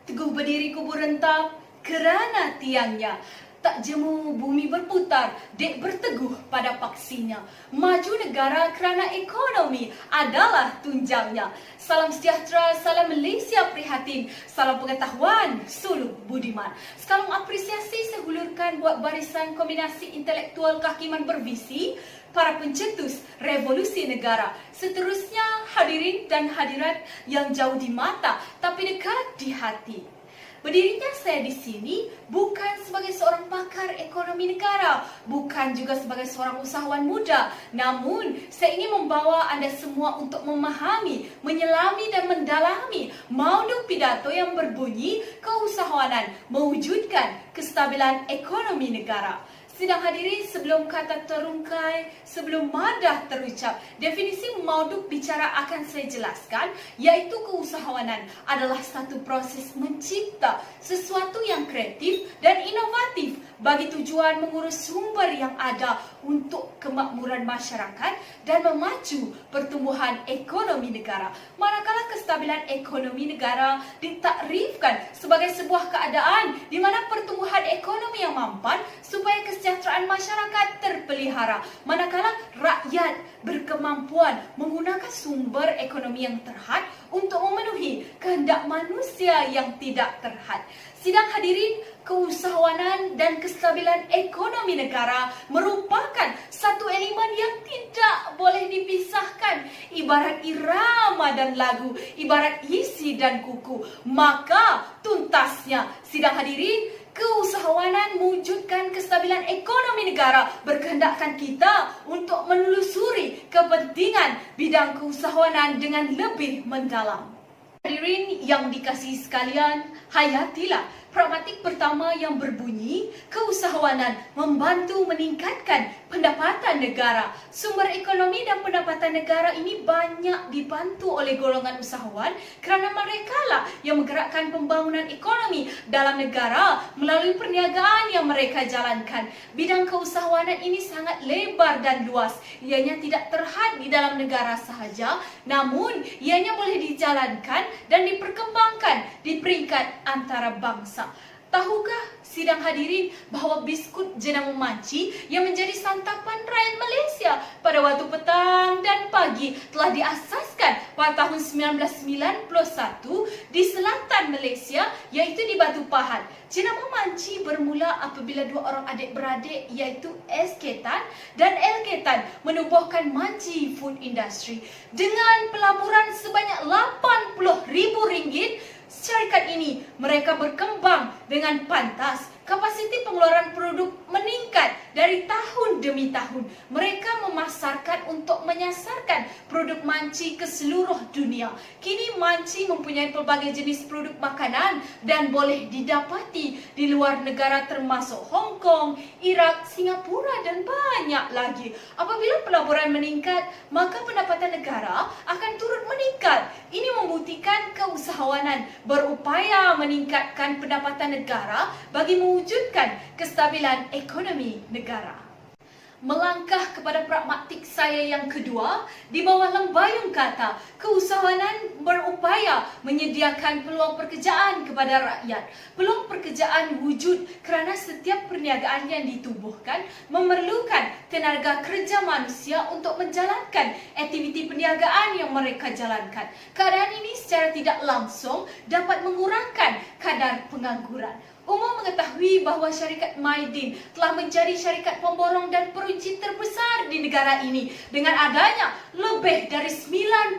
teguh berdiri kubur rentap kerana tiangnya. Tak jemu bumi berputar, dek berteguh pada paksinya. Maju negara kerana ekonomi adalah tunjangnya. Salam sejahtera, salam Malaysia prihatin, salam pengetahuan, suluk budiman. Sekalung apresiasi saya hulurkan buat barisan kombinasi intelektual kehakiman bervisi, para pencetus revolusi negara. Seterusnya hadirin dan hadirat yang jauh di mata tapi dekat di hati. Berdirinya saya di sini bukan sebagai seorang pakar ekonomi negara, bukan juga sebagai seorang usahawan muda. Namun, saya ingin membawa anda semua untuk memahami, menyelami dan mendalami mauduk pidato yang berbunyi keusahawanan mewujudkan kestabilan ekonomi negara. Sidang hadirin, sebelum kata terungkai, sebelum madah terucap, definisi mauduk bicara akan saya jelaskan, iaitu keusahawanan adalah satu proses mencipta sesuatu yang kreatif dan inovatif bagi tujuan mengurus sumber yang ada untuk kemakmuran masyarakat dan memacu pertumbuhan ekonomi negara. Manakala kestabilan ekonomi negara ditakrifkan sebagai sebuah keadaan di mana pertumbuhan ekonomi yang mampan supaya kesejahteraan masyarakat terpelihara, manakala rakyat berkemampuan menggunakan sumber ekonomi yang terhad untuk memenuhi kehendak manusia yang tidak terhad. Sidang hadirin, keusahawanan dan kestabilan ekonomi negara merupakan satu elemen yang tidak boleh dipisahkan. Ibarat irama dan lagu, ibarat isi dan kuku. Maka tuntasnya, sidang hadirin, keusahawanan mewujudkan kestabilan ekonomi negara berkehendakkan kita untuk menelusuri kepentingan bidang keusahawanan dengan lebih mendalam. Hadirin yang dikasihi sekalian, hayatilah pragmatik pertama yang berbunyi keusahawanan membantu meningkatkan pendapatan negara. Sumber ekonomi dan pendapatan negara ini banyak dibantu oleh golongan usahawan kerana mereka lah yang menggerakkan pembangunan ekonomi dalam negara melalui perniagaan yang mereka jalankan. Bidang keusahawanan ini sangat lebar dan luas. Ianya tidak terhad di dalam negara sahaja, namun ianya boleh dijalankan dan diperkembangkan di peringkat antarabangsa. Tahukah sidang hadirin bahawa biskut jenama manci yang menjadi santapan rakyat Malaysia pada waktu petang dan pagi telah diasaskan pada tahun 1991 di selatan Malaysia, iaitu di Batu Pahat. Jenama manci bermula apabila dua orang adik-beradik iaitu S. Ketan dan L. Ketan menubuhkan Manci Food Industry. Dengan pelaburan sebanyak RM80,000, syarikat ini mereka berkembang dengan pantas. Kapasiti pengeluaran produk meningkat dari tahun demi tahun. Mereka memasarkan untuk menyasarkan produk manci ke seluruh dunia. Kini manci mempunyai pelbagai jenis produk makanan dan boleh didapati di luar negara termasuk Hong Kong, Iraq, Singapura dan banyak lagi. Apabila pelaburan meningkat, maka pendapatan negara akan turut meningkat. Ini membuktikan keusahawanan berupaya meningkatkan pendapatan negara bagi mewujudkan kestabilan ekonomi negara. Melangkah kepada pragmatik saya yang kedua, di bawah lembayung kata keusahawanan berupaya menyediakan peluang pekerjaan kepada rakyat. Peluang pekerjaan wujud kerana setiap perniagaan yang ditubuhkan memerlukan tenaga kerja manusia untuk menjalankan aktiviti perniagaan yang mereka jalankan. Keadaan ini secara tidak langsung dapat mengurangkan kadar pengangguran. Umum mengetahui bahawa syarikat Maidin telah menjadi syarikat pemborong dan peruncit terbesar di negara ini dengan adanya lebih dari 95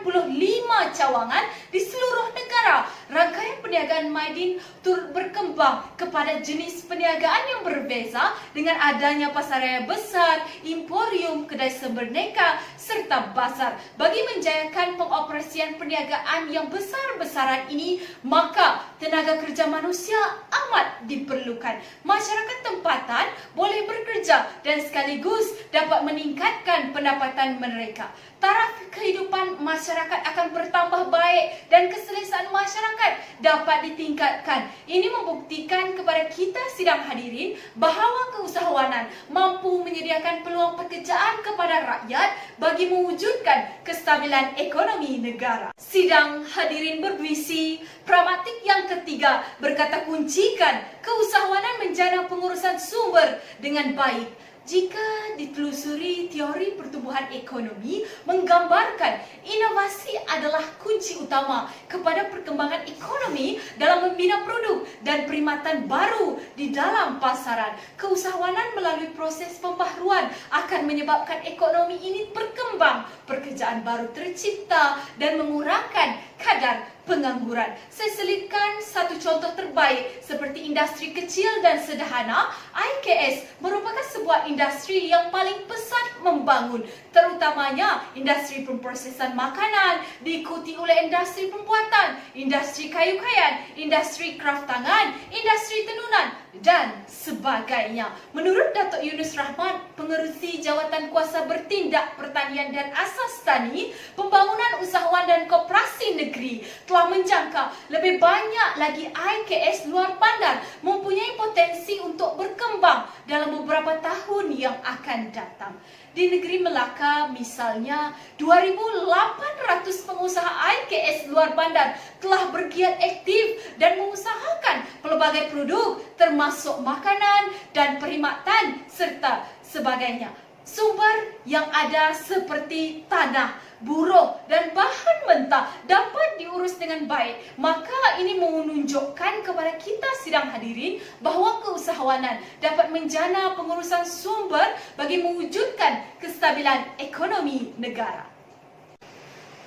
cawangan di seluruh negara. Rangkaian perniagaan Maidin turut berkembang kepada jenis perniagaan yang berbeza dengan adanya pasaraya besar, emporium, kedai seberneka serta bazar. Bagi menjayakan pengoperasian perniagaan yang besar-besaran ini, maka tenaga kerja manusia amat diperlukan. Masyarakat tempatan boleh bekerja dan sekaligus dapat meningkatkan pendapatan mereka. taraf kehidupan masyarakat akan bertambah baik dan keselesaan masyarakat dapat ditingkatkan. Ini membuktikan kepada kita sidang hadirin bahawa keusahawanan mampu menyediakan peluang pekerjaan kepada rakyat bagi mewujudkan kestabilan ekonomi negara. Sidang hadirin berpuisi, pragmatik yang ketiga berkata kuncikan keusahawanan menjana pengurusan sumber dengan baik. Jika ditelusuri, teori pertumbuhan ekonomi menggambarkan inovasi adalah kunci utama kepada perkembangan ekonomi dalam membina produk dan perkhidmatan baru di dalam pasaran. Keusahawanan melalui proses pembaharuan akan menyebabkan ekonomi ini berkembang, pekerjaan baru tercipta dan mengurangkan kadar pengangguran. Saya selitkan satu contoh terbaik seperti industri kecil dan sederhana. IKS merupakan sebuah industri yang paling pesat membangun, terutamanya industri pemprosesan makanan, diikuti oleh industri pembuatan, industri kayu-kayan, industri kraft tangan, industri tenunan dan sebagainya. Menurut Datuk Yunus Rahmat, pengerusi Jawatan Kuasa Bertindak Pertanian dan Asas Tani, Pembangunan Usahawan dan Koperasi Negeri telah menjangka lebih banyak lagi IKS luar bandar mempunyai potensi untuk berkembang dalam beberapa tahun yang akan datang. Di negeri Melaka misalnya, 2,800 pengusaha IKS luar bandar telah bergiat aktif dan mengusahakan pelbagai produk termasuk makanan dan perkhidmatan serta sebagainya. Sumber yang ada seperti tanah, buruh dan bahan mentah dapat diurus dengan baik. Maka ini menunjukkan kepada kita sidang hadirin bahawa keusahawanan dapat menjana pengurusan sumber bagi mewujudkan kestabilan ekonomi negara.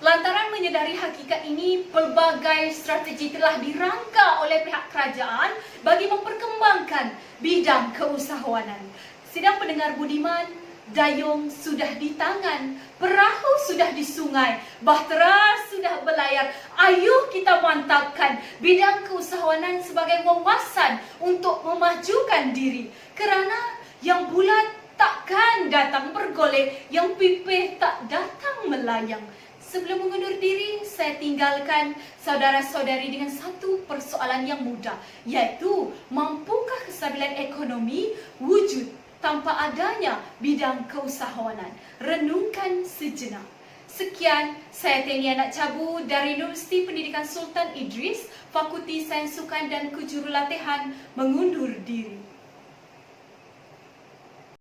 Lantaran menyedari hakikat ini, pelbagai strategi telah dirangka oleh pihak kerajaan bagi memperkembangkan bidang keusahawanan. Sidang pendengar budiman, dayung sudah di tangan, perahu sudah di sungai, bahtera sudah berlayar. Ayuh kita mantapkan bidang keusahawanan sebagai wawasan untuk memajukan diri. Kerana yang bulat takkan datang bergolek, yang pipih tak datang melayang. Sebelum mengundur diri, saya tinggalkan saudara-saudari dengan satu persoalan yang mudah, iaitu mampukah kestabilan ekonomi wujud tanpa adanya bidang keusahawanan? Renungkan sejenak. Sekian, saya Tenia Nak Cabu dari Universiti Pendidikan Sultan Idris, Fakulti Sains Sukan dan Kejurulatihan mengundur diri.